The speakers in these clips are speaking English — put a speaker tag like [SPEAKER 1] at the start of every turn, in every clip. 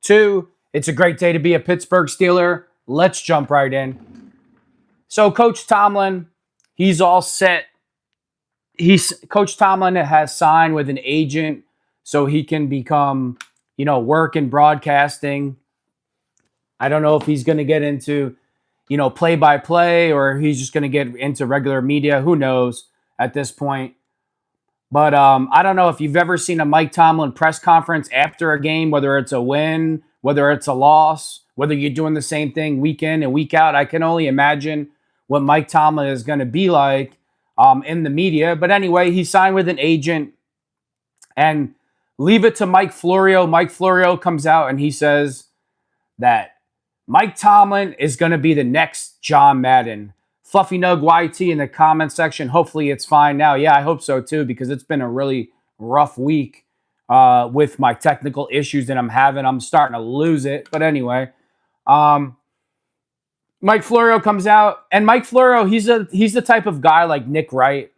[SPEAKER 1] 2. It's a great day to be a Pittsburgh Steeler. Let's jump right in. So Coach Tomlin, he's all set. Coach Tomlin has signed with an agent so he can become, work in broadcasting. I don't know if he's going to get into, play-by-play or he's just going to get into regular media. Who knows at this point? But I don't know if you've ever seen a Mike Tomlin press conference after a game, whether it's a win, whether it's a loss, whether you're doing the same thing week in and week out. I can only imagine what Mike Tomlin is going to be like in the media. But anyway, he signed with an agent, and leave it to Mike Florio. Mike Florio comes out and he says that Mike Tomlin is going to be the next John Madden. Fluffy Nug YT in the comment section. Hopefully it's fine now. Yeah, I hope so too, because it's been a really rough week with my technical issues that I'm having. I'm starting to lose it. But anyway, Mike Florio comes out, and Mike Florio, he's the type of guy like Nick Wright.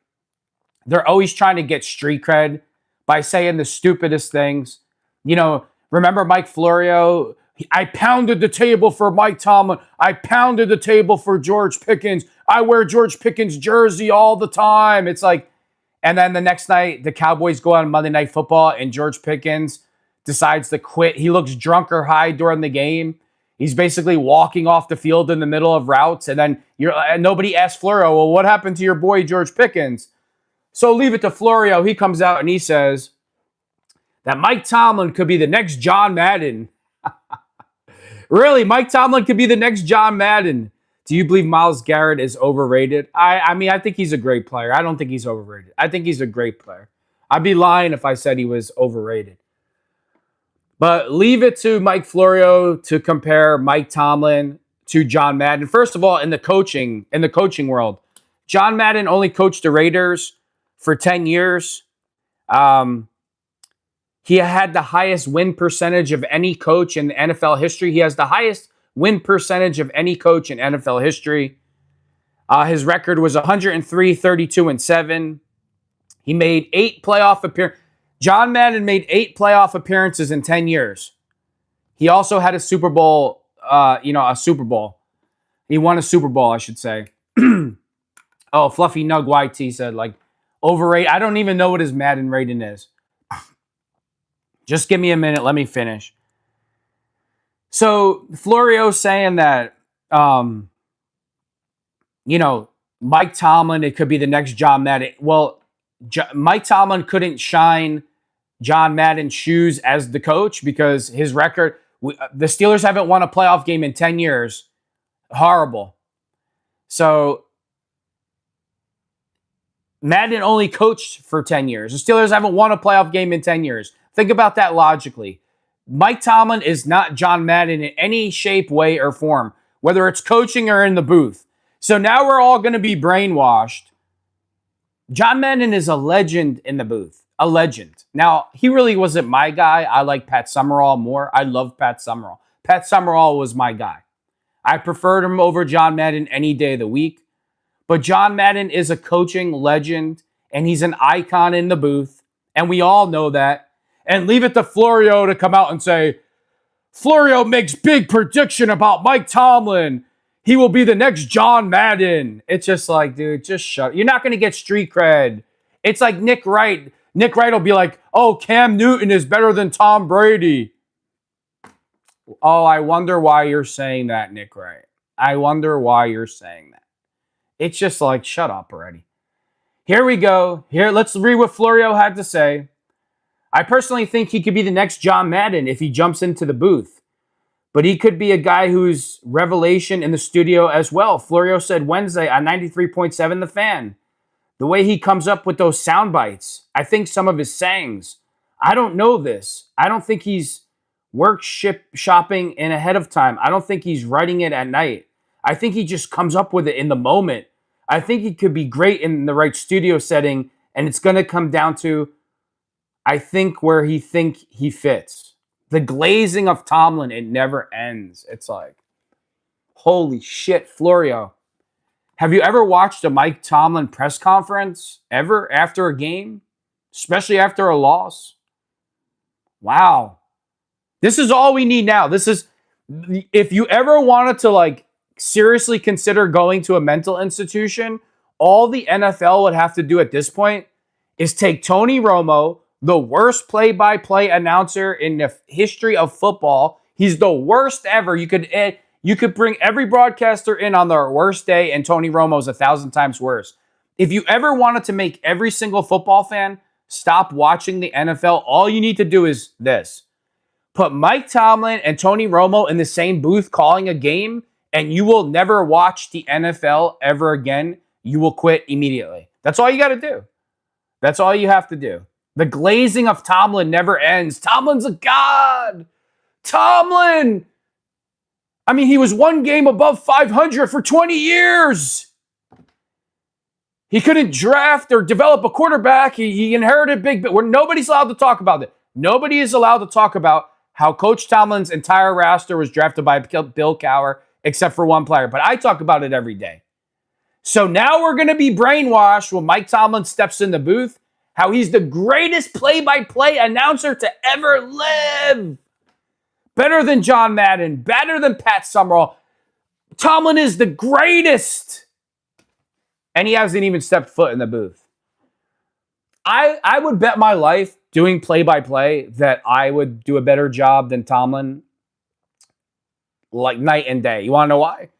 [SPEAKER 1] They're always trying to get street cred by saying the stupidest things. Remember Mike Florio? I pounded the table for Mike Tomlin. I pounded the table for George Pickens. I wear George Pickens' jersey all the time. It's like, and then the next night, the Cowboys go on Monday Night Football, and George Pickens decides to quit. He looks drunk or high during the game. He's basically walking off the field in the middle of routes, and then nobody asks Florio, well, what happened to your boy George Pickens? So leave it to Florio. He comes out and he says that Mike Tomlin could be the next John Madden. Really, Mike Tomlin could be the next John Madden. Do you believe Myles Garrett is overrated? I mean, I think he's a great player. I don't think he's overrated. I think he's a great player. I'd be lying if I said he was overrated. But leave it to Mike Florio to compare Mike Tomlin to John Madden. First of all, in the coaching world, John Madden only coached the Raiders for 10 years. He had the highest win percentage of any coach in NFL history. He has the highest win percentage of any coach in NFL history. His record was 103, 32, and 7. He made 8 playoff appearances. John Madden made 8 playoff appearances in 10 years. He also had a Super Bowl, a Super Bowl. He won a Super Bowl, I should say. Oh, Fluffy Nug YT said, overrated. I don't even know what his Madden rating is. Just give me a minute. Let me finish. So Florio saying that, Mike Tomlin, it could be the next John Madden. Well, Mike Tomlin couldn't shine John Madden's shoes as the coach because his record, the Steelers haven't won a playoff game in 10 years. Horrible. So Madden only coached for 10 years. The Steelers haven't won a playoff game in 10 years. Think about that logically. Mike Tomlin is not John Madden in any shape, way, or form, whether it's coaching or in the booth. So now we're all going to be brainwashed. John Madden is a legend in the booth. A legend. Now, he really wasn't my guy. I like Pat Summerall more. I love Pat Summerall. Pat Summerall was my guy. I preferred him over John Madden any day of the week. But John Madden is a coaching legend, and he's an icon in the booth, and we all know that. And leave it to Florio to come out and say, Florio makes big prediction about Mike Tomlin. He will be the next John Madden. It's just like, dude, just shut. You're not going to get street cred. It's like Nick Wright. Nick Wright will be like, oh, Cam Newton is better than Tom Brady. Oh, I wonder why you're saying that, Nick Wright. I wonder why you're saying that. It's just like, shut up already. Here we go. Here, let's read what Florio had to say. I personally think he could be the next John Madden if he jumps into the booth. But he could be a guy who's revelation in the studio as well. Florio said Wednesday on 93.7 The Fan. The way he comes up with those sound bites. I think some of his sayings. I don't know this. I don't think he's shopping in ahead of time. I don't think he's writing it at night. I think he just comes up with it in the moment. I think he could be great in the right studio setting. And it's going to come down to, I think, where he fits. The glazing of Tomlin, it never ends. It's like, holy shit, Florio. Have you ever watched a Mike Tomlin press conference? Ever? After a game? Especially after a loss? Wow. This is all we need now. This is, if you ever wanted to like seriously consider going to a mental institution, all the NFL would have to do at this point is take Tony Romo, the worst play-by-play announcer in the history of football. He's the worst ever. You could bring every broadcaster in on their worst day, and Tony Romo's 1,000 times worse. If you ever wanted to make every single football fan stop watching the NFL, all you need to do is this. Put Mike Tomlin and Tony Romo in the same booth calling a game, and you will never watch the NFL ever again. You will quit immediately. That's all you got to do. That's all you have to do. The glazing of Tomlin never ends. Tomlin's a god. Tomlin! I mean, he was one game above 500 for 20 years. He couldn't draft or develop a quarterback. He inherited big, but nobody's allowed to talk about it. Nobody is allowed to talk about how Coach Tomlin's entire roster was drafted by Bill Cowher, except for one player. But I talk about it every day. So now we're going to be brainwashed when Mike Tomlin steps in the booth, how he's the greatest play-by-play announcer to ever live. Better than John Madden, better than Pat Summerall. Tomlin is the greatest. And he hasn't even stepped foot in the booth. I would bet my life doing play-by-play that I would do a better job than Tomlin, like night and day. You want to know why?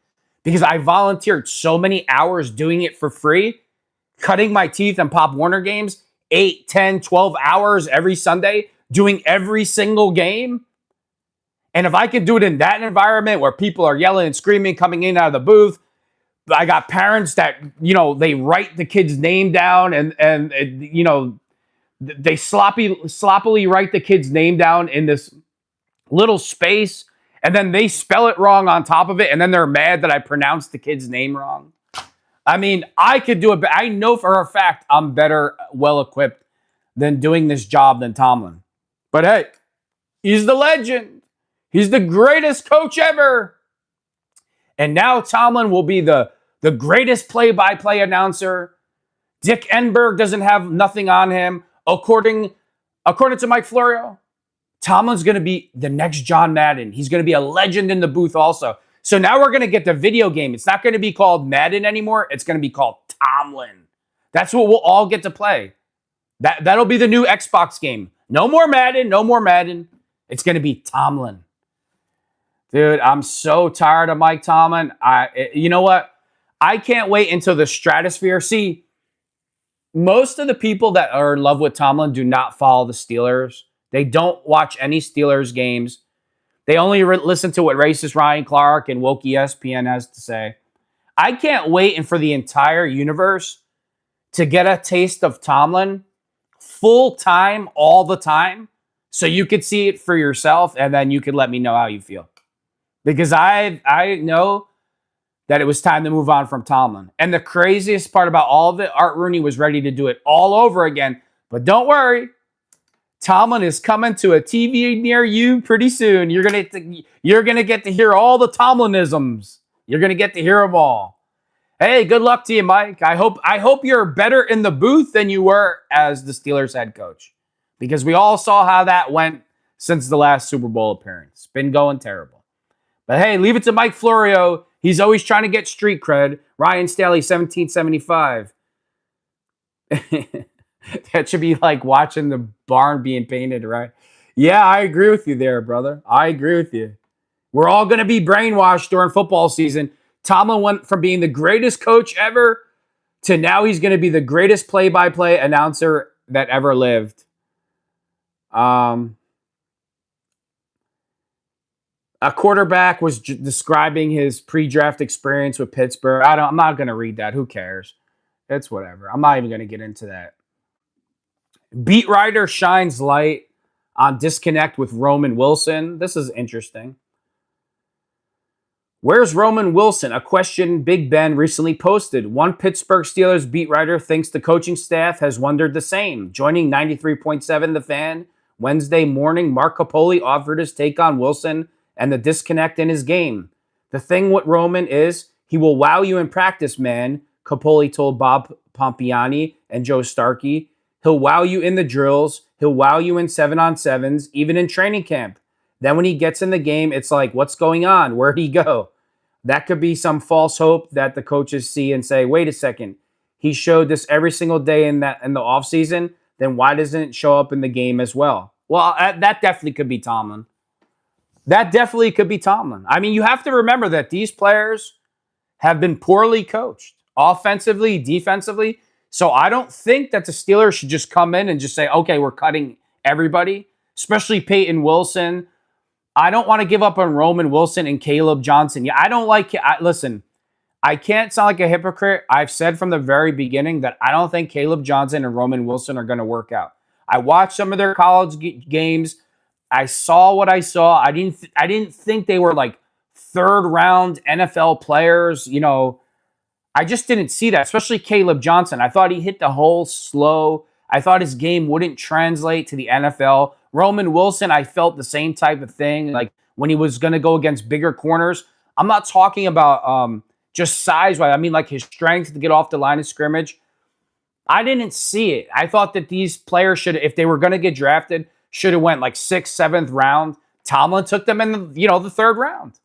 [SPEAKER 1] Because I volunteered so many hours doing it for free, cutting my teeth in Pop Warner games, 8, 10, 12 hours every Sunday, doing every single game. And if I could do it in that environment where people are yelling and screaming, coming in out of the booth, I got parents that, they write the kid's name down and they sloppily write the kid's name down in this little space, and then they spell it wrong on top of it, and then they're mad that I pronounced the kid's name wrong. I mean, I could do it, but I know for a fact I'm better well-equipped than doing this job than Tomlin. But hey, he's the legend. He's the greatest coach ever. And now Tomlin will be the greatest play-by-play announcer. Dick Enberg doesn't have nothing on him. According to Mike Florio, Tomlin's going to be the next John Madden. He's going to be a legend in the booth also. So now we're going to get the video game. It's not going to be called Madden anymore. It's going to be called Tomlin. That's what we'll all get to play. That'll be the new Xbox game. No more Madden. No more Madden. It's going to be Tomlin. Dude, I'm so tired of Mike Tomlin. You know what? I can't wait until the stratosphere. See, most of the people that are in love with Tomlin do not follow the Steelers. They don't watch any Steelers games. They only listen to what racist Ryan Clark and woke ESPN has to say. I can't wait for the entire universe to get a taste of Tomlin full time, all the time, so you could see it for yourself, and then you could let me know how you feel. Because I know that it was time to move on from Tomlin. And the craziest part about all of it, Art Rooney was ready to do it all over again. But don't worry. Tomlin is coming to a TV near you pretty soon. You're gonna get to hear all the Tomlinisms. You're gonna get to hear them all. Hey, good luck to you, Mike. I hope you're better in the booth than you were as the Steelers head coach, because we all saw how that went since the last Super Bowl appearance. It's been going terrible. But hey, leave it to Mike Florio. He's always trying to get street cred. Ryan Staley, 1775. That should be like watching the barn being painted, right? Yeah, I agree with you there, brother. I agree with you. We're all going to be brainwashed during football season. Tomlin went from being the greatest coach ever to now he's going to be the greatest play-by-play announcer that ever lived. A quarterback was describing his pre-draft experience with Pittsburgh. I'm not going to read that. Who cares? It's whatever. I'm not even going to get into that. Beat writer shines light on disconnect with Roman Wilson. This is interesting. Where's Roman Wilson? A question Big Ben recently posted. One Pittsburgh Steelers beat writer thinks the coaching staff has wondered the same. Joining 93.7 The Fan Wednesday morning, Mark Capoli offered his take on Wilson and the disconnect in his game. The thing with Roman is he will wow you in practice, man, Capoli told Bob Pompiani and Joe Starkey. He'll wow you in the drills. He'll wow you in 7-on-7s, even in training camp. Then when he gets in the game, it's like, what's going on? Where'd he go? That could be some false hope that the coaches see and say, wait a second, he showed this every single day in the offseason. Then why doesn't it show up in the game as well? Well, that definitely could be Tomlin. That definitely could be Tomlin. I mean, you have to remember that these players have been poorly coached, offensively, defensively. So I don't think that the Steelers should just come in and just say, okay, we're cutting everybody, especially Peyton Wilson. I don't want to give up on Roman Wilson and Caleb Johnson. Yeah, I don't like listen, I can't sound like a hypocrite. I've said from the very beginning that I don't think Caleb Johnson and Roman Wilson are going to work out. I watched some of their college games. I saw what I saw. I didn't think they were like third round NFL players. I just didn't see that, especially Caleb Johnson. I thought he hit the hole slow. I thought his game wouldn't translate to the NFL. Roman Wilson, I felt the same type of thing. Like when he was going to go against bigger corners. I'm not talking about just size-wise. I mean like his strength to get off the line of scrimmage. I didn't see it. I thought that these players should, if they were going to get drafted, should have went like 6th, 7th round. Tomlin took them in the 3rd round.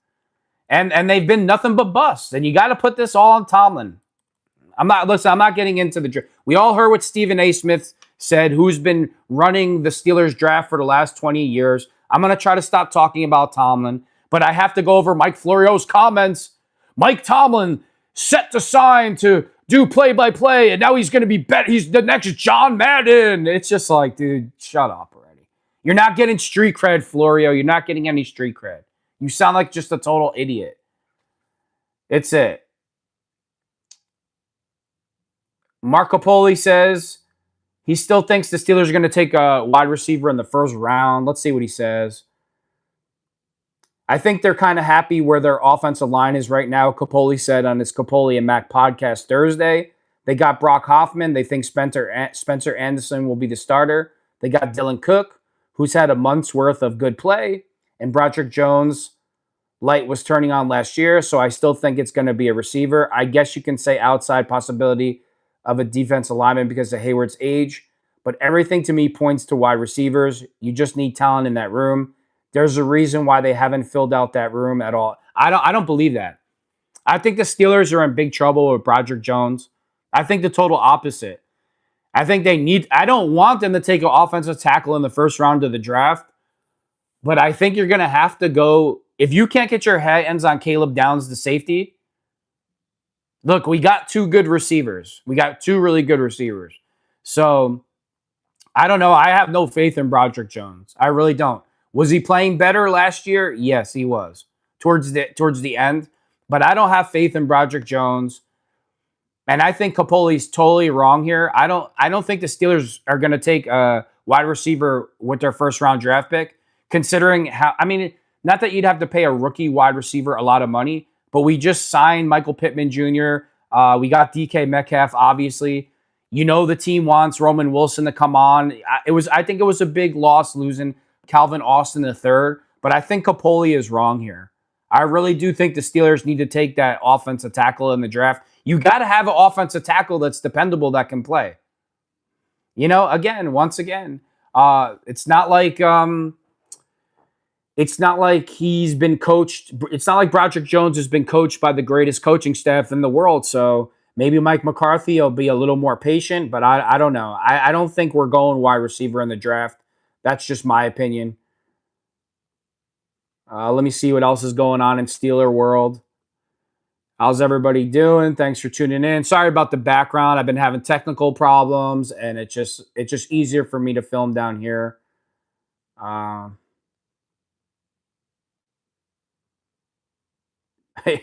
[SPEAKER 1] And they've been nothing but bust. And you got to put this all on Tomlin. I'm not getting into the draft. We all heard what Stephen A. Smith said, who's been running the Steelers draft for the last 20 years. I'm going to try to stop talking about Tomlin, but I have to go over Mike Florio's comments. Mike Tomlin set to sign to do play-by-play, and now he's going to be he's the next John Madden. It's just like, dude, shut up already. You're not getting street cred, Florio. You're not getting any street cred. You sound like just a total idiot. It's it. Marco Poli says he still thinks the Steelers are going to take a wide receiver in the 1st round. Let's see what he says. I think they're kind of happy where their offensive line is right now, Capoli said on his Capoli and Mac podcast Thursday. They got Brock Hoffman. They think Spencer Anderson will be the starter. They got Dylan Cook, who's had a month's worth of good play. And Broderick Jones, light was turning on last year, so I still think it's going to be a receiver. I guess you can say outside possibility of a defensive lineman because of Hayward's age. But everything to me points to wide receivers. You just need talent in that room. There's a reason why they haven't filled out that room at all. I don't believe that. I think the Steelers are in big trouble with Broderick Jones. I think the total opposite. I don't want them to take an offensive tackle in the 1st round of the draft, but I think you're going to have to go. If you can't get your hands on Caleb Downs, the safety, look, we got 2 good receivers. We got 2 really good receivers. So, I don't know. I have no faith in Broderick Jones. I really don't. Was he playing better last year? Yes, he was. Towards the end. But I don't have faith in Broderick Jones. And I think Capoli's totally wrong here. I don't think the Steelers are going to take a wide receiver with their 1st round draft pick, considering not that you'd have to pay a rookie wide receiver a lot of money, but we just signed Michael Pittman Jr. We got DK Metcalf, obviously. The team wants Roman Wilson to come on. I think it was a big loss losing Calvin Austin III, but I think Capoli is wrong here. I really do think the Steelers need to take that offensive tackle in the draft. You got to have an offensive tackle that's dependable that can play. Once again, it's not like he's been coached. It's not like Broderick Jones has been coached by the greatest coaching staff in the world. So maybe Mike McCarthy will be a little more patient, but I don't know. I don't think we're going wide receiver in the draft. That's just my opinion. Let me see what else is going on in Steeler world. How's everybody doing? Thanks for tuning in. Sorry about the background. I've been having technical problems, and it's just easier for me to film down here.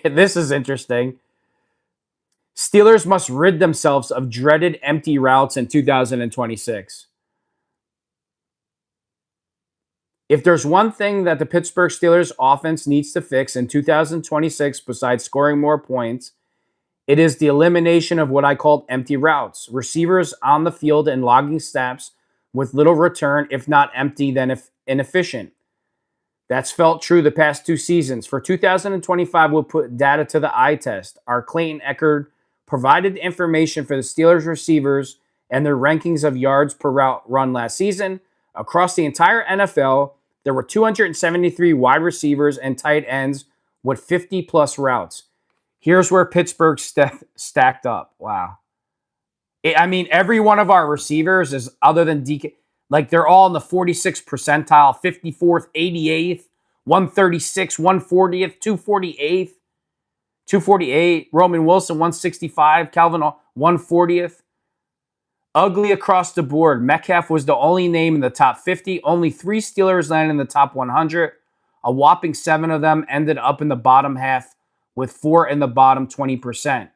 [SPEAKER 1] This is interesting. Steelers must rid themselves of dreaded empty routes in 2026. If there's one thing that the Pittsburgh Steelers offense needs to fix in 2026 besides scoring more points, it is the elimination of what I called empty routes. Receivers on the field and logging snaps with little return, if not empty, then inefficient. That's felt true the past 2 seasons. For 2025, we'll put data to the eye test. Our Clayton Echard provided information for the Steelers receivers and their rankings of yards per route run last season. Across the entire NFL, There were 273 wide receivers and tight ends with 50-plus routes. Here's where Pittsburgh stacked up. Wow. I mean, every one of our receivers is, other than DK, like they're all in the 46th percentile, 54th, 88th, 136, 140th, 248th, 248. Roman Wilson, 165. Calvin, 140th. Ugly across the board. Metcalf was the only name in the top 50. Only 3 Steelers landed in the top 100. A whopping 7 of them ended up in the bottom half, with 4 in the bottom 20%.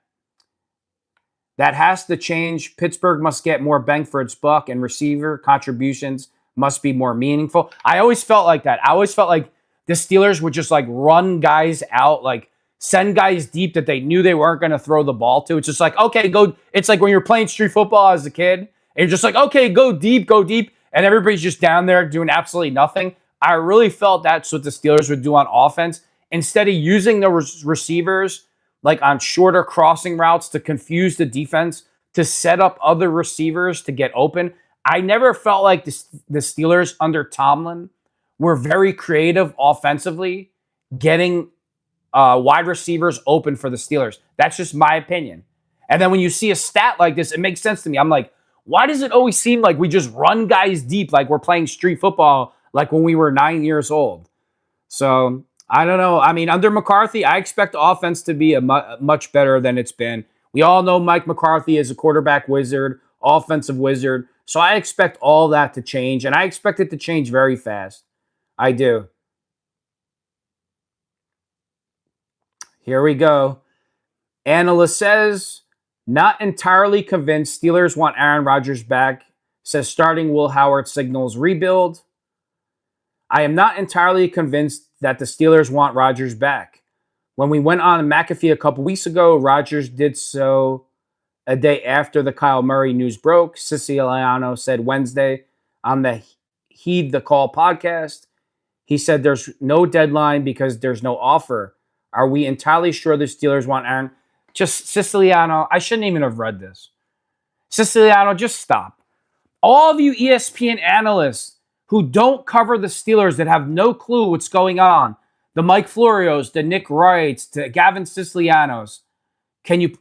[SPEAKER 1] That has to change. Pittsburgh must get more bang for its buck, and receiver contributions must be more meaningful. I always felt like that. I always felt like the Steelers would just like run guys out, like send guys deep that they knew they weren't going to throw the ball to. It's just like, okay, go. It's like when you're playing street football as a kid, and you're just like, okay, go deep, and everybody's just down there doing absolutely nothing. I really felt that's what the Steelers would do on offense. Instead of using the receivers like on shorter crossing routes to confuse the defense, to set up other receivers to get open. I never felt like the Steelers under Tomlin were very creative offensively, getting wide receivers open for the Steelers. That's just my opinion. And then when you see a stat like this, it makes sense to me. I'm like, why does it always seem like we just run guys deep like we're playing street football like when we were 9 years old? So I don't know. I mean, under McCarthy, I expect offense to be much better than it's been. We all know Mike McCarthy is a quarterback wizard, offensive wizard. So I expect all that to change, and I expect it to change very fast. I do. Here we go. Analyst says, not entirely convinced Steelers want Aaron Rodgers back. Says starting Will Howard signals rebuild. I am not entirely convinced that the Steelers want Rodgers back. When we went on McAfee a couple weeks ago, Rodgers did so a day after the Kyle Murray news broke. Siciliano said Wednesday on the Heed the Call podcast. He said there's no deadline because there's no offer. Are we entirely sure the Steelers want Aaron? Just Siciliano, I shouldn't even have read this. Siciliano, just stop. All of you ESPN analysts who don't cover the Steelers, that have no clue what's going on, the Mike Florios, the Nick Wrights, the Gavin Sicilianos, can you,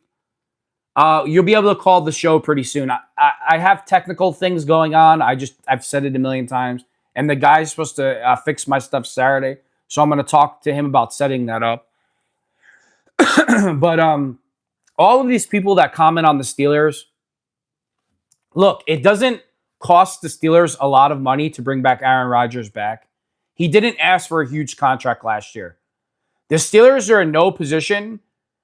[SPEAKER 1] you'll be able to call the show pretty soon. I have technical things going on. I've said it a million times, and the guy's supposed to fix my stuff Saturday, so I'm going to talk to him about setting that up. But all of these people that comment on the Steelers, look, it doesn't cost the Steelers a lot of money to bring back Aaron Rodgers back. He didn't ask for a huge contract last year. The Steelers are in no position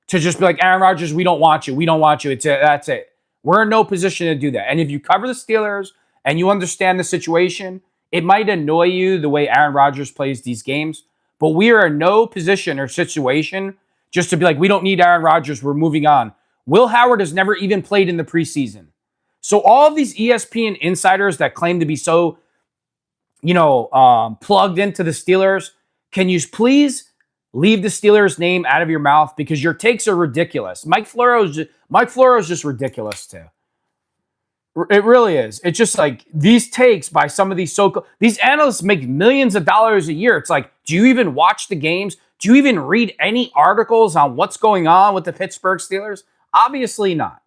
[SPEAKER 1] to just be like, Aaron Rodgers, we don't want you. We don't want you. That's it. We're in no position to do that. And if you cover the Steelers and you understand the situation, it might annoy you the way Aaron Rodgers plays these games, but we are in no position or situation just to be like, we don't need Aaron Rodgers. We're moving on. Will Howard has never even played in the preseason. So all of these ESPN insiders that claim to be so, plugged into the Steelers, can you please leave the Steelers name out of your mouth, because your takes are ridiculous. Mike Florio is just ridiculous too. It really is. It's just like these takes by some of these analysts make millions of dollars a year. It's like, do you even watch the games? Do you even read any articles on what's going on with the Pittsburgh Steelers? Obviously not.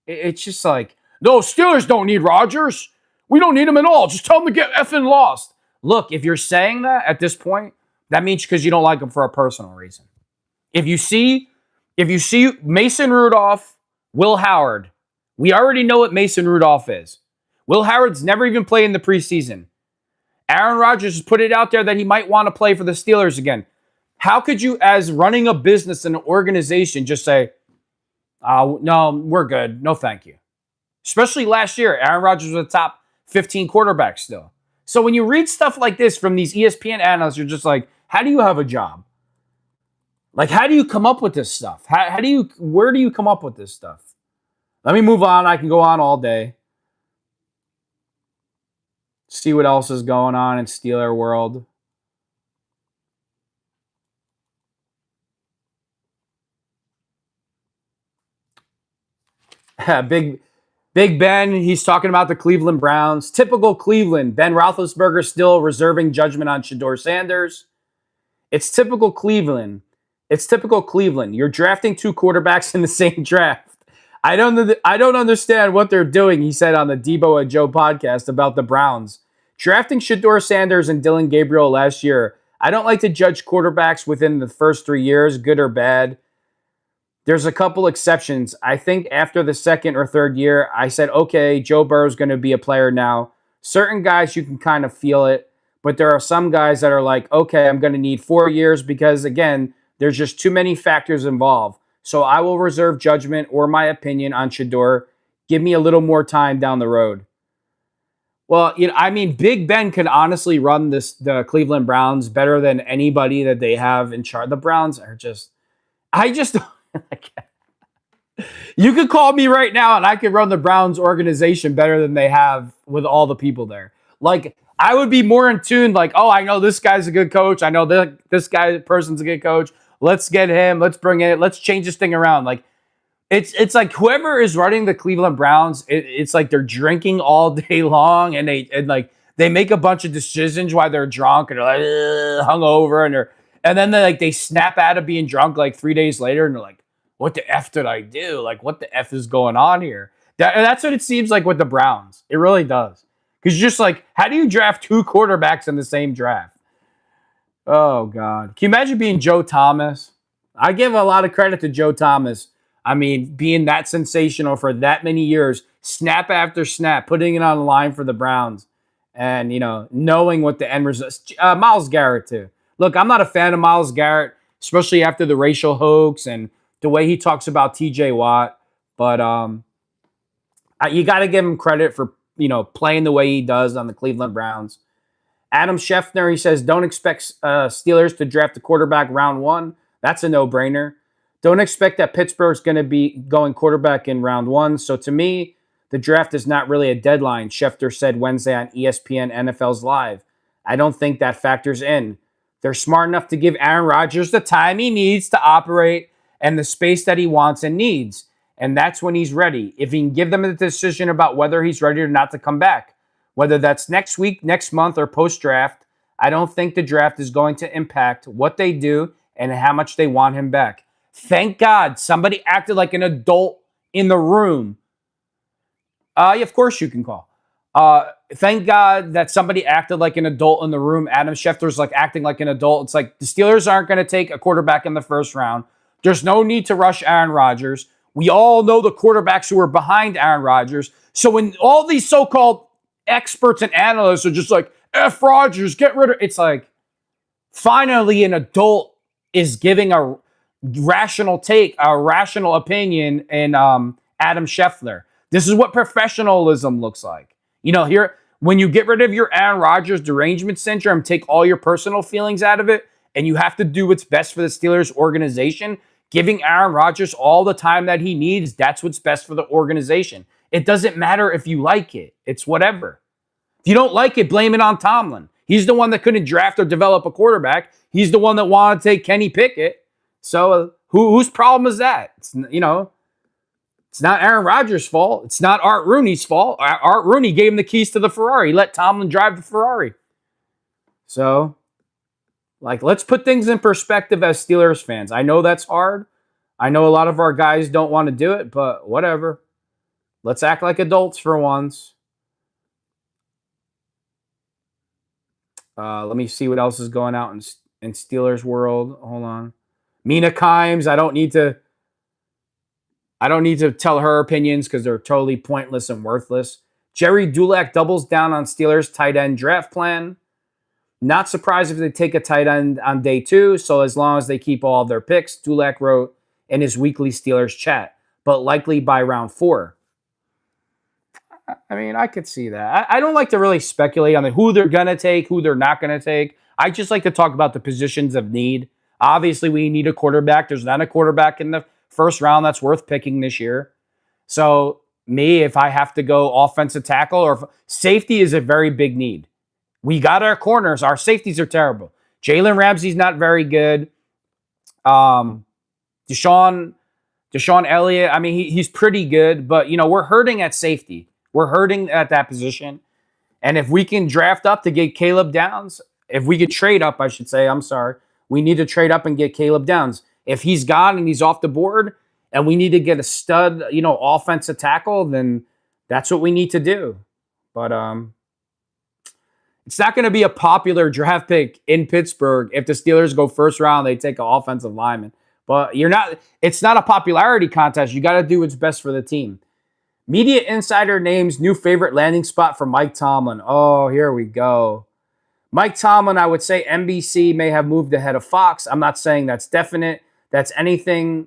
[SPEAKER 1] It's just like, no, Steelers don't need Rodgers. We don't need him at all. Just tell them to get effing lost. Look, if you're saying that at this point, that means because you don't like him for a personal reason. If you see Mason Rudolph, Will Howard, we already know what Mason Rudolph is. Will Howard's never even played in the preseason. Aaron Rodgers has put it out there that he might want to play for the Steelers again. How could you, as running a business and an organization, just say, no, we're good. No, thank you. Especially last year, Aaron Rodgers was a top 15 quarterback still. So when you read stuff like this from these ESPN analysts, you're just like, how do you have a job? Like, how do you come up with this stuff? Where do you come up with this stuff? Let me move on. I can go on all day. See what else is going on in Steeler world. Big Ben, he's talking about the Cleveland Browns. Typical Cleveland. Ben Roethlisberger still reserving judgment on Shedeur Sanders. It's typical Cleveland. It's typical Cleveland. You're drafting two quarterbacks in the same draft. I don't understand what they're doing, he said on the Debo and Joe podcast about the Browns. Drafting Shedeur Sanders and Dylan Gabriel last year. I don't like to judge quarterbacks within the first 3 years, good or bad. There's a couple exceptions. I think after the second or third year, I said, okay, Joe Burrow's going to be a player now. Certain guys, you can kind of feel it. But there are some guys that are like, okay, I'm going to need 4 years because, again, there's just too many factors involved. So I will reserve judgment or my opinion on Shedeur. Give me a little more time down the road. Well, I mean, Big Ben could honestly run the Cleveland Browns better than anybody that they have in charge. The Browns are just, I just, you could call me right now and I could run the Browns organization better than they have with all the people there. Like, I would be more in tune, like, oh, I know this guy's a good coach. I know this person's a good coach. Let's get him. Let's bring it. Let's change this thing around. Like, it's like whoever is running the Cleveland Browns, it's like they're drinking all day long and they make a bunch of decisions while they're drunk and they're like hungover and then they snap out of being drunk like 3 days later and they're like, what the F did I do? Like, what the F is going on here? That's what it seems like with the Browns. It really does. Because you're just like, how do you draft two quarterbacks in the same draft? Oh, God. Can you imagine being Joe Thomas? I give a lot of credit to Joe Thomas. I mean, being that sensational for that many years, snap after snap, putting it on the line for the Browns, and, knowing what the end result. Myles Garrett, too. Look, I'm not a fan of Myles Garrett, especially after the racial hoax and the way he talks about TJ Watt. But you got to give him credit for, playing the way he does on the Cleveland Browns. Adam Schefter, he says, don't expect Steelers to draft a quarterback round 1. That's a no-brainer. Don't expect that Pittsburgh's going to be going quarterback in round 1. So to me, the draft is not really a deadline, Schefter said Wednesday on ESPN NFL's Live. I don't think that factors in. They're smart enough to give Aaron Rodgers the time he needs to operate and the space that he wants and needs. And that's when he's ready. If he can give them a decision about whether he's ready or not to come back, whether that's next week, next month, or post-draft, I don't think the draft is going to impact what they do and how much they want him back. Thank God somebody acted like an adult in the room. Yeah, of course you can call. Thank God that somebody acted like an adult in the room. Adam Schefter's like acting like an adult. It's like the Steelers aren't going to take a quarterback in the first round. There's no need to rush Aaron Rodgers. We all know the quarterbacks who are behind Aaron Rodgers. So when all these so-called experts and analysts are just like, F Rodgers, get rid of it. It's like, finally an adult is giving a rational take, a rational opinion in Adam Schefter. This is what professionalism looks like. Here, when you get rid of your Aaron Rodgers derangement syndrome, take all your personal feelings out of it, and you have to do what's best for the Steelers organization, giving Aaron Rodgers all the time that he needs, that's what's best for the organization. It doesn't matter if you like it. It's whatever. If you don't like it, blame it on Tomlin. He's the one that couldn't draft or develop a quarterback. He's the one that wanted to take Kenny Pickett. So whose problem is that? It's not Aaron Rodgers' fault. It's not Art Rooney's fault. Art Rooney gave him the keys to the Ferrari. He let Tomlin drive the Ferrari. So, let's put things in perspective as Steelers fans. I know that's hard. I know a lot of our guys don't want to do it, but whatever. Let's act like adults for once. Let me see what else is going out in Steelers world. Hold on. Mina Kimes, I don't need to tell her opinions because they're totally pointless and worthless. Jerry Dulac doubles down on Steelers tight end draft plan. Not surprised if they take a tight end on day 2, so as long as they keep all of their picks, Dulac wrote in his weekly Steelers chat, but likely by round 4. I mean, I could see that. I don't like to really speculate on who they're going to take, who they're not going to take. I just like to talk about the positions of need. Obviously, we need a quarterback. There's not a quarterback in the first round that's worth picking this year. So, if I have to go offensive tackle or safety is a very big need. We got our corners. Our safeties are terrible. Jalen Ramsey's not very good. Deshaun Deshaun Elliott, I mean, he's pretty good, but, we're hurting at safety. We're hurting at that position. And if we can draft up to get Caleb Downs, if we could trade up, I should say, I'm sorry, we need to trade up and get Caleb Downs. If he's gone and he's off the board and we need to get a stud, offensive tackle, then that's what we need to do. But it's not going to be a popular draft pick in Pittsburgh if the Steelers go first round, they take an offensive lineman. But it's not a popularity contest. You got to do what's best for the team. Media Insider names new favorite landing spot for Mike Tomlin. Oh, here we go. Mike Tomlin, I would say NBC may have moved ahead of Fox. I'm not saying that's definite. Anything's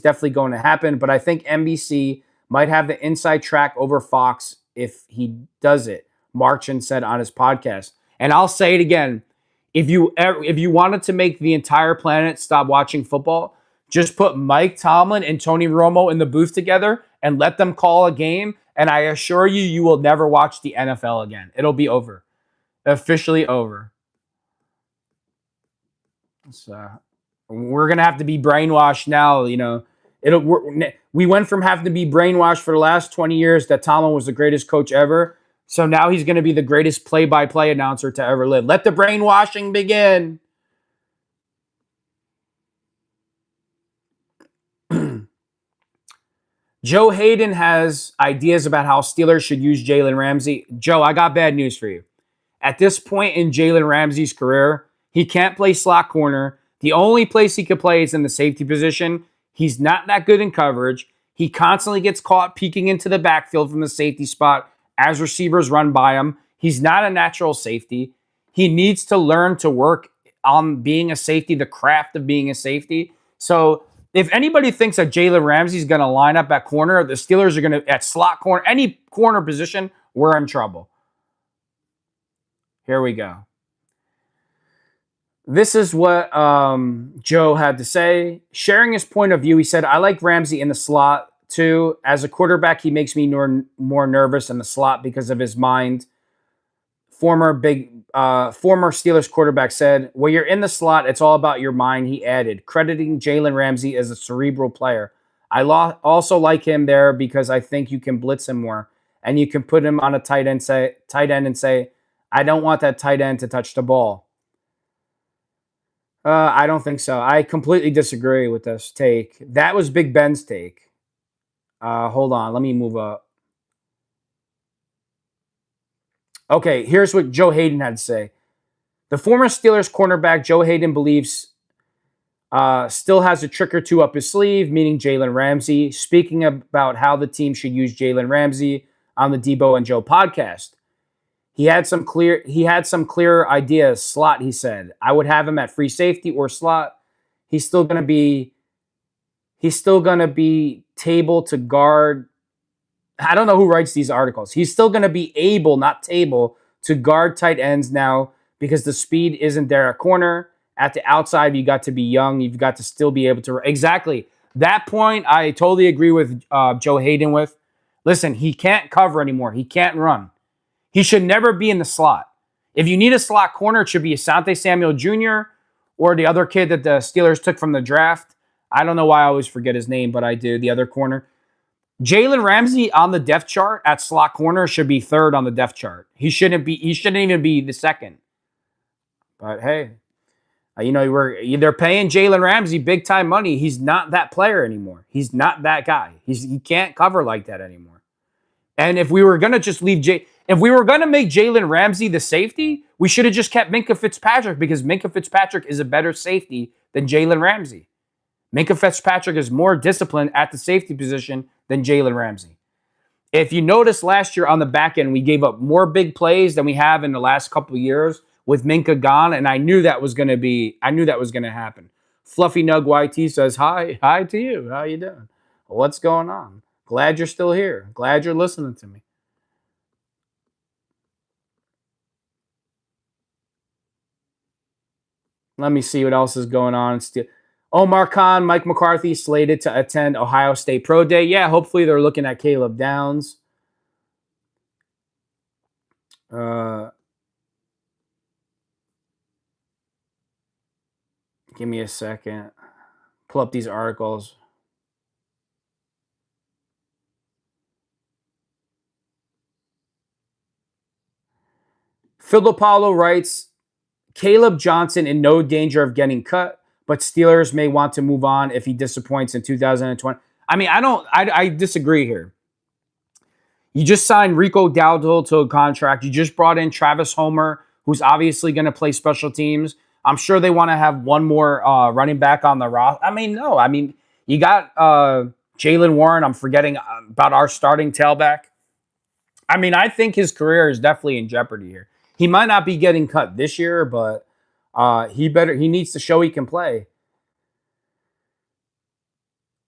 [SPEAKER 1] definitely going to happen, but I think NBC might have the inside track over Fox if he does it, Marchand said on his podcast. And I'll say it again. If you wanted to make the entire planet stop watching football, just put Mike Tomlin and Tony Romo in the booth together and let them call a game, and I assure you, you will never watch the NFL again. It'll be over. Officially over. So we're going to have to be brainwashed now, we went from having to be brainwashed for the last 20 years that Tomlin was the greatest coach ever. So now he's going to be the greatest play-by-play announcer to ever live. Let the brainwashing begin. Joe Haden has ideas about how Steelers should use Jalen Ramsey. Joe, I got bad news for you. At this point in Jalen Ramsey's career, he can't play slot corner. The only place he could play is in the safety position. He's not that good in coverage. He constantly gets caught peeking into the backfield from the safety spot as receivers run by him. He's not a natural safety. He needs to learn to work on being a safety, the craft of being a safety. So if anybody thinks that Jalen Ramsey is going to line up at corner, the Steelers are going to, at slot corner, any corner position, we're in trouble. Here we go. This is what Joe had to say. Sharing his point of view, he said, I like Ramsey in the slot too. As a quarterback, he makes me more nervous in the slot because of his mind. Former Steelers quarterback said, when you're in the slot, it's all about your mind, he added, crediting Jalen Ramsey as a cerebral player. I also like him there because I think you can blitz him more, and you can put him on a tight end and say, I don't want that tight end to touch the ball. I don't think so. I completely disagree with this take. That was Big Ben's take. Hold on. Let me move up. Okay, here's what Joe Haden had to say. The former Steelers cornerback Joe Haden believes still has a trick or two up his sleeve, meaning Jalen Ramsey, speaking about how the team should use Jalen Ramsey on the Debo and Joe podcast. He had some clear ideas. Slot, he said. I would have him at free safety or slot. He's still gonna be table to guard. I don't know who writes these articles. He's still gonna be able, not table, to guard tight ends now because the speed isn't there at corner. At the outside, you got to be young. You've got to still be able to. Exactly. That point, I totally agree with Joe Haden with. Listen, he can't cover anymore. He can't run. He should never be in the slot. If you need a slot corner, it should be Asante Samuel Jr. or the other kid that the Steelers took from the draft. I don't know why I always forget his name, but I do. The other corner. Jalen Ramsey on the depth chart at slot corner should be third on the depth chart. He shouldn't even be the second. But hey, they're paying Jalen Ramsey big time money. He's not that player anymore. He's not that guy. He can't cover like that anymore. And if we were gonna just leave if we were gonna make Jalen Ramsey the safety, we should have just kept Minkah Fitzpatrick because Minkah Fitzpatrick is a better safety than Jalen Ramsey. Minkah Fitzpatrick is more disciplined at the safety position than Jalen Ramsey. If you notice last year on the back end, we gave up more big plays than we have in the last couple of years with Minkah gone, and I knew that was going to happen. Fluffy Nug YT says, hi to you. How you doing? What's going on? Glad you're still here. Glad you're listening to me. Let me see what else is going on. Omar Khan, Mike McCarthy slated to attend Ohio State Pro Day. Yeah, hopefully they're looking at Caleb Downs. Give me a second. Pull up these articles. Phil Apollo writes, Caleb Johnson in no danger of getting cut, but Steelers may want to move on if he disappoints in 2020. I mean, I disagree here. You just signed Rico Dowdle to a contract. You just brought in Travis Homer, who's obviously going to play special teams. I'm sure they want to have one more running back on the roster. I mean, no. I mean, you got Jalen Warren. I'm forgetting about our starting tailback. I mean, I think his career is definitely in jeopardy here. He might not be getting cut this year, but he needs to show he can play.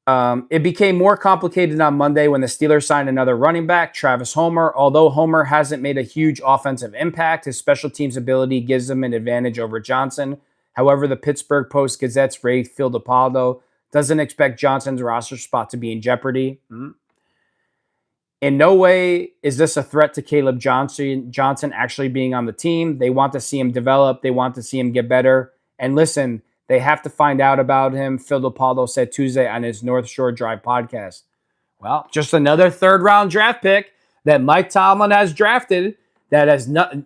[SPEAKER 1] It became more complicated on Monday when the Steelers signed another running back, Travis Homer. Although Homer hasn't made a huge offensive impact, his special teams ability gives him an advantage over Johnson. However, the Pittsburgh Post-Gazette's Ray Philipaldo doesn't expect Johnson's roster spot to be in jeopardy. In no way is this a threat to Caleb Johnson actually being on the team. They want to see him develop. They want to see him get better. And listen, they have to find out about him, Phil DePaulo said Tuesday on his North Shore Drive podcast. Well, just another third-round draft pick that Mike Tomlin has drafted that has nothing.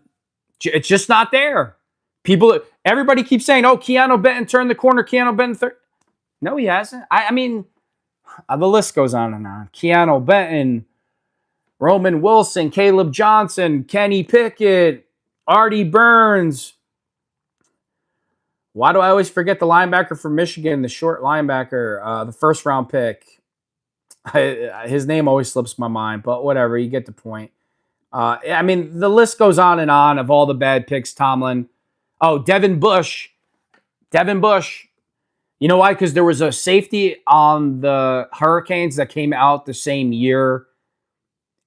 [SPEAKER 1] It's just not there. Everybody keeps saying, oh, Keanu Benton turned the corner. Keanu Benton third. No, he hasn't. I mean, the list goes on and on. Keanu Benton, Roman Wilson, Caleb Johnson, Kenny Pickett, Artie Burns. Why do I always forget the linebacker from Michigan, the short linebacker, the first-round pick? His name always slips my mind, but whatever. You get the point. I mean, the list goes on and on of all the bad picks, Tomlin. Oh, Devin Bush. Devin Bush. You know why? Because there was a safety on the Hurricanes that came out the same year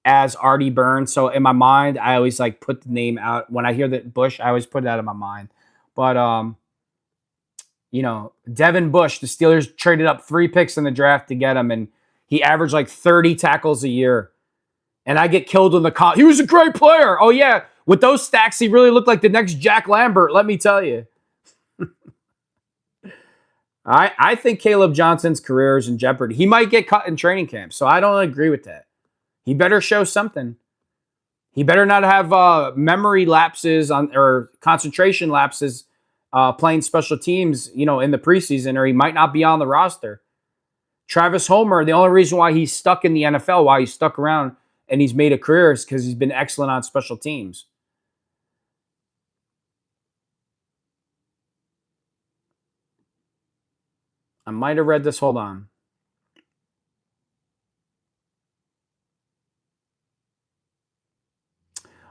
[SPEAKER 1] as Artie Burns. So in my mind, I always put the name out. When I hear that Bush, I always put it out of my mind. But, Devin Bush, the Steelers traded up 3 picks in the draft to get him, and he averaged 30 tackles a year. And I get killed in the he was a great player. Oh, yeah. With those stacks, he really looked like the next Jack Lambert, let me tell you. I think Caleb Johnson's career is in jeopardy. He might get cut in training camp, so I don't agree with that. He better show something. He better not have memory lapses or concentration lapses playing special teams, in the preseason, or he might not be on the roster. Travis Homer, the only reason why he's stuck in the NFL, why he's stuck around and he's made a career is because he's been excellent on special teams. I might have read this. Hold on.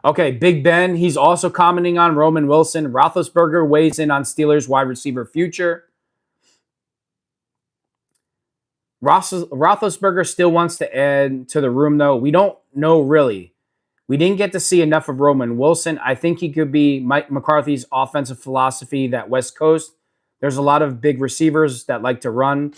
[SPEAKER 1] Okay, Big Ben, he's also commenting on Roman Wilson. Roethlisberger weighs in on Steelers wide receiver future. Roethlisberger still wants to add to the room, though. We don't know, really. We didn't get to see enough of Roman Wilson. I think he could be Mike McCarthy's offensive philosophy, that West Coast. There's a lot of big receivers that like to run.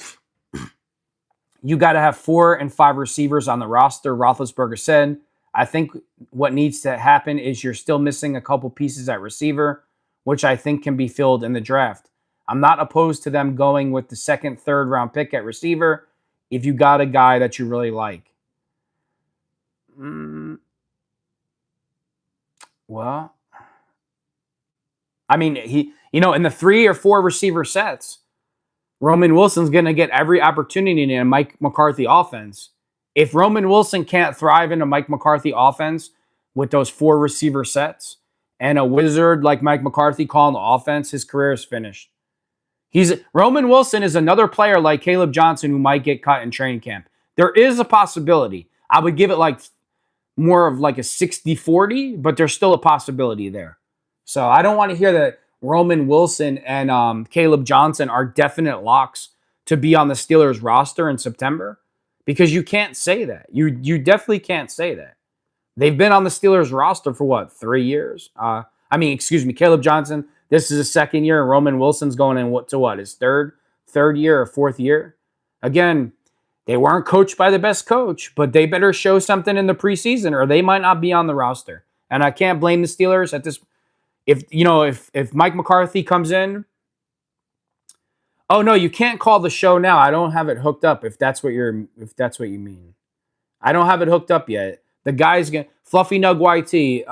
[SPEAKER 1] You got to have 4 and 5 receivers on the roster, Roethlisberger said. I think what needs to happen is you're still missing a couple pieces at receiver, which I think can be filled in the draft. I'm not opposed to them going with the 2nd, 3rd round pick at receiver if you got a guy that you really like. Well, I mean, in the 3 or 4 receiver sets, Roman Wilson's going to get every opportunity in a Mike McCarthy offense. If Roman Wilson can't thrive in a Mike McCarthy offense with those 4 receiver sets and a wizard like Mike McCarthy calling the offense, his career is finished. Roman Wilson is another player like Caleb Johnson who might get cut in training camp. There is a possibility. I would give it more of a 60-40, but there's still a possibility there. So I don't want to hear that Roman Wilson and Caleb Johnson are definite locks to be on the Steelers roster in September. Because you can't say that. You definitely can't say that. They've been on the Steelers roster for 3 years? Caleb Johnson, this is his 2nd year, and Roman Wilson's going in his third year or 4th year? Again, they weren't coached by the best coach, but they better show something in the preseason or they might not be on the roster. And I can't blame the Steelers at this. If Mike McCarthy comes in. Oh no, you can't call the show now. I don't have it hooked up. If that's what you mean, I don't have it hooked up yet. The guy's Fluffy Nug YT.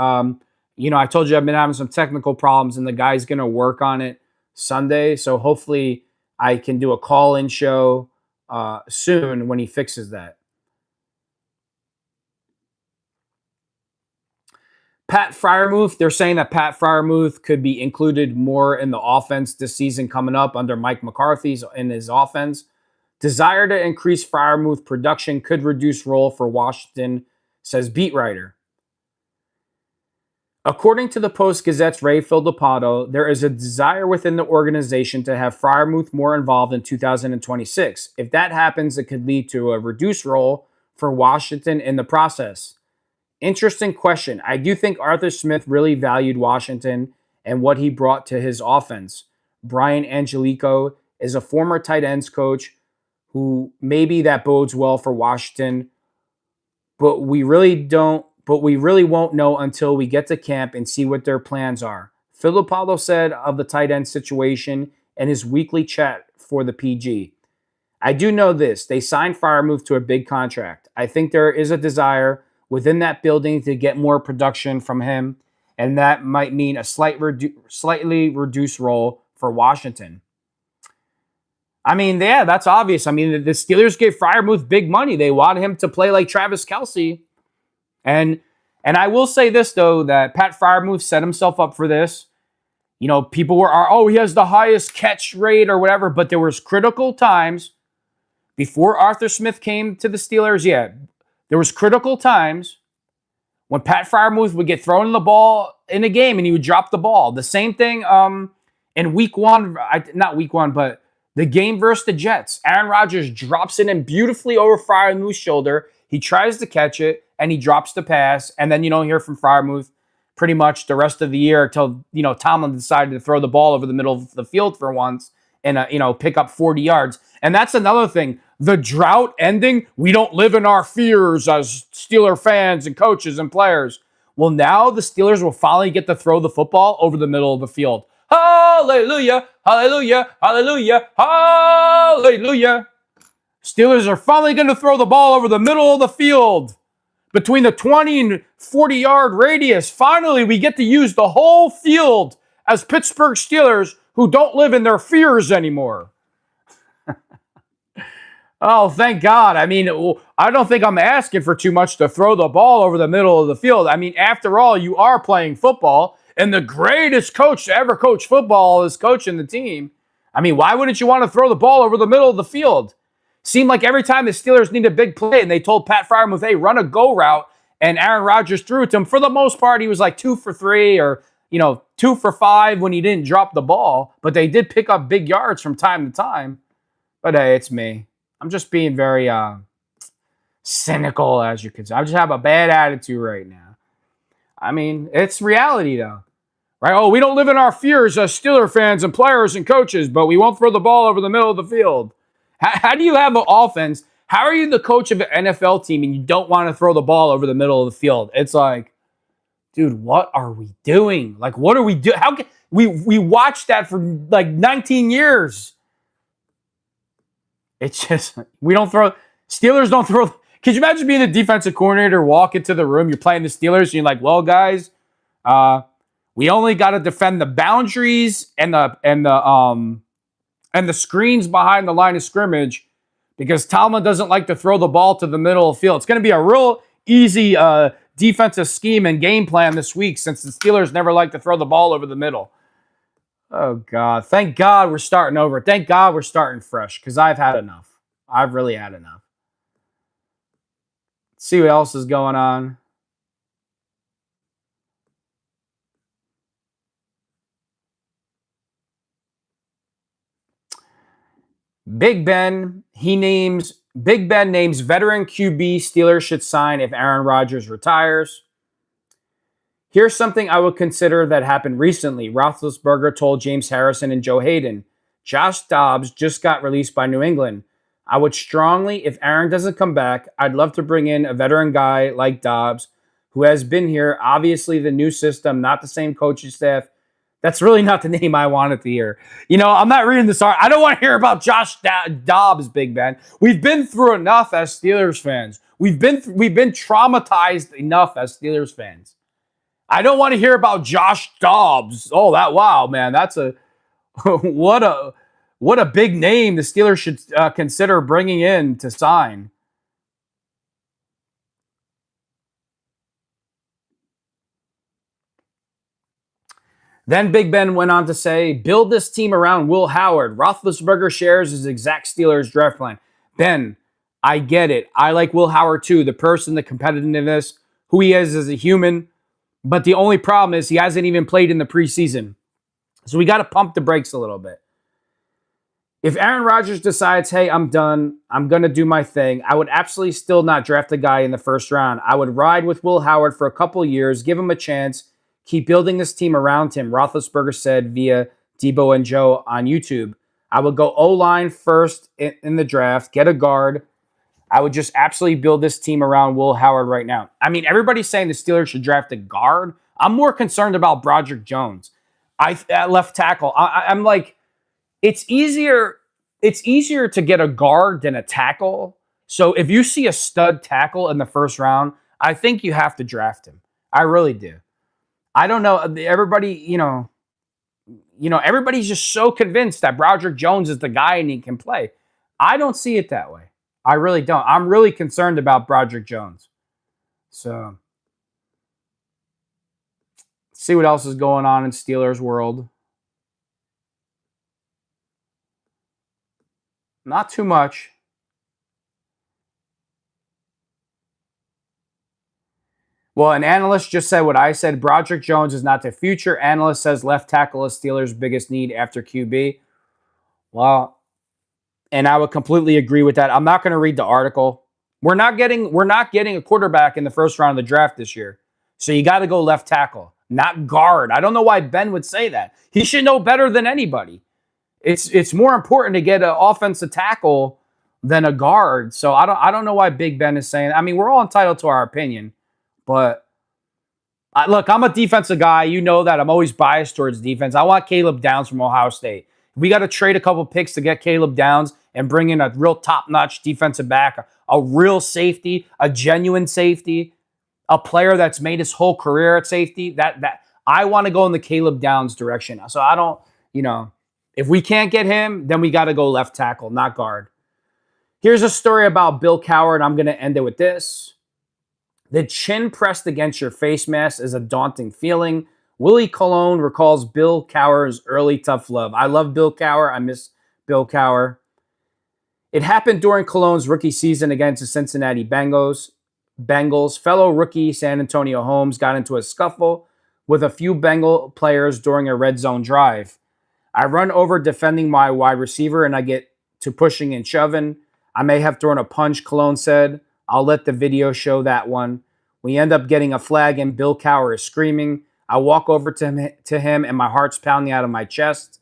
[SPEAKER 1] I told you I've been having some technical problems, and the guy's going to work on it Sunday. So hopefully I can do a call-in show soon when he fixes that. Pat Freiermuth, they're saying that Pat Freiermuth could be included more in the offense this season coming up under Mike McCarthy's in his offense. Desire to increase Freiermuth production could reduce role for Washington, says beat writer. According to the Post-Gazette's Ray Filippato, there is a desire within the organization to have Freiermuth more involved in 2026. If that happens, it could lead to a reduced role for Washington in the process. Interesting question. I do think Arthur Smith really valued Washington and what he brought to his offense. Brian Angelico is a former tight ends coach who maybe that bodes well for Washington, but we really won't know until we get to camp and see what their plans are. Filippato said of the tight end situation in his weekly chat for the PG. I do know this. They signed Freiermuth to a big contract. I think there is a desire within that building to get more production from him, and that might mean a slightly reduced role for Washington. I mean, yeah, that's obvious. I mean, the Steelers gave Freiermuth big money. They wanted him to play like Travis Kelce. And I will say this, though, that Pat Freiermuth set himself up for this. People were, he has the highest catch rate or whatever, but there was critical times before Arthur Smith came to the Steelers. Yeah, there was critical times when Pat Freiermuth would get thrown the ball in a game and he would drop the ball. The same thing in week one, not week one, but the game versus the Jets. Aaron Rodgers drops it in beautifully over Freiermuth's shoulder. He tries to catch it, and he drops the pass. And then you don't hear from Freiermuth pretty much the rest of the year until, Tomlin decided to throw the ball over the middle of the field for once and, pick up 40 yards. And that's another thing. The drought ending, we don't live in our fears as Steeler fans and coaches and players. Well, now the Steelers will finally get to throw the football over the middle of the field. Hallelujah, hallelujah, hallelujah, hallelujah. Steelers are finally going to throw the ball over the middle of the field between the 20 and 40-yard radius. Finally, we get to use the whole field as Pittsburgh Steelers who don't live in their fears anymore. Oh, thank God. I mean, I don't think I'm asking for too much to throw the ball over the middle of the field. I mean, after all, you are playing football, and the greatest coach to ever coach football is coaching the team. I mean, why wouldn't you want to throw the ball over the middle of the field? Seemed like every time the Steelers need a big play and they told Pat Freiermuth, hey, run a go route, and Aaron Rodgers threw it to him. For the most part, he was like 2 for 3 or, 2 for 5 when he didn't drop the ball. But they did pick up big yards from time to time. But hey, it's me. I'm just being very cynical, as you can see. I just have a bad attitude right now. I mean, it's reality, though. Right? Oh, we don't live in our fears as Steeler fans and players and coaches, but we won't throw the ball over the middle of the field. How do you have an offense? How are you the coach of an NFL team and you don't want to throw the ball over the middle of the field? It's like, dude, what are we doing? Like, what are we doing? How can we watched that for like 19 years? It's just, Steelers don't throw. Could you imagine being the defensive coordinator, walk into the room, you're playing the Steelers, and you're like, well, guys, we only got to defend the boundaries and the screens behind the line of scrimmage because Tomlin doesn't like to throw the ball to the middle of the field. It's going to be a real easy defensive scheme and game plan this week since the Steelers never like to throw the ball over the middle. Oh, God. Thank God we're starting over. Thank God we're starting fresh because I've had enough. I've really had enough. Let's see what else is going on. Big Ben names veteran QB Steelers should sign if Aaron Rodgers retires. Here's something I would consider that happened recently. Roethlisberger told James Harrison and Joe Haden, Josh Dobbs just got released by New England. I would strongly, if Aaron doesn't come back, I'd love to bring in a veteran guy like Dobbs who has been here. Obviously, the new system, not the same coaching staff. That's really not the name I wanted to hear. I'm not reading this article. I don't want to hear about Josh Dobbs, Big Ben. We've been through enough as Steelers fans. We've been traumatized enough as Steelers fans. I don't want to hear about Josh Dobbs. Oh, wow, man, that's a what a big name the Steelers should consider bringing in to sign. Then Big Ben went on to say, build this team around Will Howard. Roethlisberger shares his exact Steelers draft plan. Ben, I get it. I like Will Howard too, the person, the competitiveness, who he is as a human. But the only problem is he hasn't even played in the preseason. So we got to pump the brakes a little bit. If Aaron Rodgers decides, hey, I'm done, I'm going to do my thing, I would absolutely still not draft a guy in the first round. I would ride with Will Howard for a couple years, give him a chance, keep building this team around him, Roethlisberger said via Debo and Joe on YouTube. I would go O-line first in the draft, get a guard. I would just absolutely build this team around Will Howard right now. I mean, everybody's saying the Steelers should draft a guard. I'm more concerned about Broderick Jones. At left tackle, I'm like, it's easier to get a guard than a tackle. So if you see a stud tackle in the first round, I think you have to draft him. I really do. I don't know. Everybody, everybody's just so convinced that Broderick Jones is the guy and he can play. I don't see it that way. I really don't. I'm really concerned about Broderick Jones. So, see what else is going on in Steelers world. Not too much. Well, an analyst just said what I said. Broderick Jones is not the future. Analyst says left tackle is Steelers' biggest need after QB. Well, and I would completely agree with that. I'm not going to read the article. We're not getting a quarterback in the first round of the draft this year. So you got to go left tackle, not guard. I don't know why Ben would say that. He should know better than anybody. It's more important to get an offensive tackle than a guard. So I don't know why Big Ben is saying. I mean, we're all entitled to our opinion, but look, I'm a defensive guy. You know that I'm always biased towards defense. I want Caleb Downs from Ohio State. We got to trade a couple picks to get Caleb Downs and bring in a real top-notch defensive back, a real safety, a genuine safety, a player that's made his whole career at safety. That I want to go in the Caleb Downs direction. So I don't, if we can't get him, then we got to go left tackle, not guard. Here's a story about Bill Cowher, and I'm going to end it with this. The chin pressed against your face mask is a daunting feeling. Willie Colon recalls Bill Cowher's early tough love. I love Bill Cowher. I miss Bill Cowher. It happened during Colon's rookie season against the Cincinnati Bengals. Fellow rookie San Antonio Holmes got into a scuffle with a few Bengal players during a red zone drive. I run over defending my wide receiver and I get to pushing and shoving. I may have thrown a punch, Colon said. I'll let the video show that one. We end up getting a flag and Bill Cowher is screaming. I walk over to him and my heart's pounding out of my chest.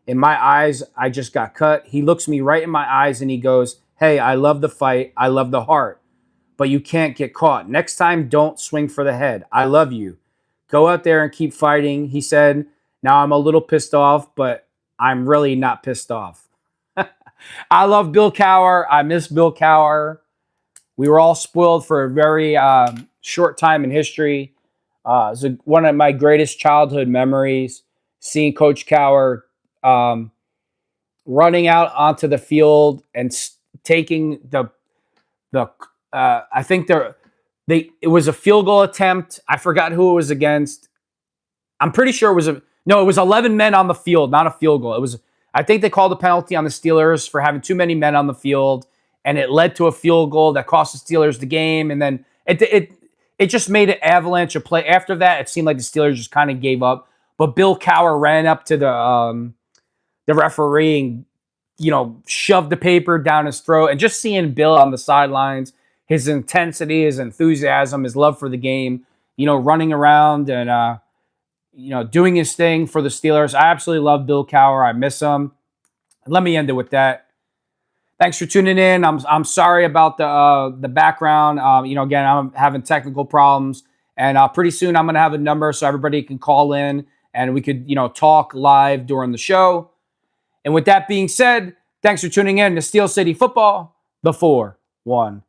[SPEAKER 1] In my eyes, I just got cut. He looks me right in my eyes and he goes, hey, I love the fight. I love the heart. But you can't get caught. Next time, don't swing for the head. I love you. Go out there and keep fighting. He said, now I'm a little pissed off, but I'm really not pissed off. I love Bill Cowher. I miss Bill Cowher. We were all spoiled for a very short time in history. It's one of my greatest childhood memories, seeing Coach Cowher running out onto the field and taking I think it was a field goal attempt. I forgot who it was against. I'm pretty sure it was 11 men on the field, not a field goal. I think they called a penalty on the Steelers for having too many men on the field, and it led to a field goal that cost the Steelers the game. And then it just made an avalanche of play. After that, it seemed like the Steelers just kind of gave up. But Bill Cowher ran up to the referee and, shoved the paper down his throat. And just seeing Bill on the sidelines, his intensity, his enthusiasm, his love for the game, running around and, doing his thing for the Steelers. I absolutely love Bill Cowher. I miss him. And let me end it with that. Thanks for tuning in. I'm sorry about the background. Again, I'm having technical problems. And pretty soon I'm going to have a number so everybody can call in and we could, talk live during the show. And with that being said, thanks for tuning in to Steel City Football, the 4-1-2.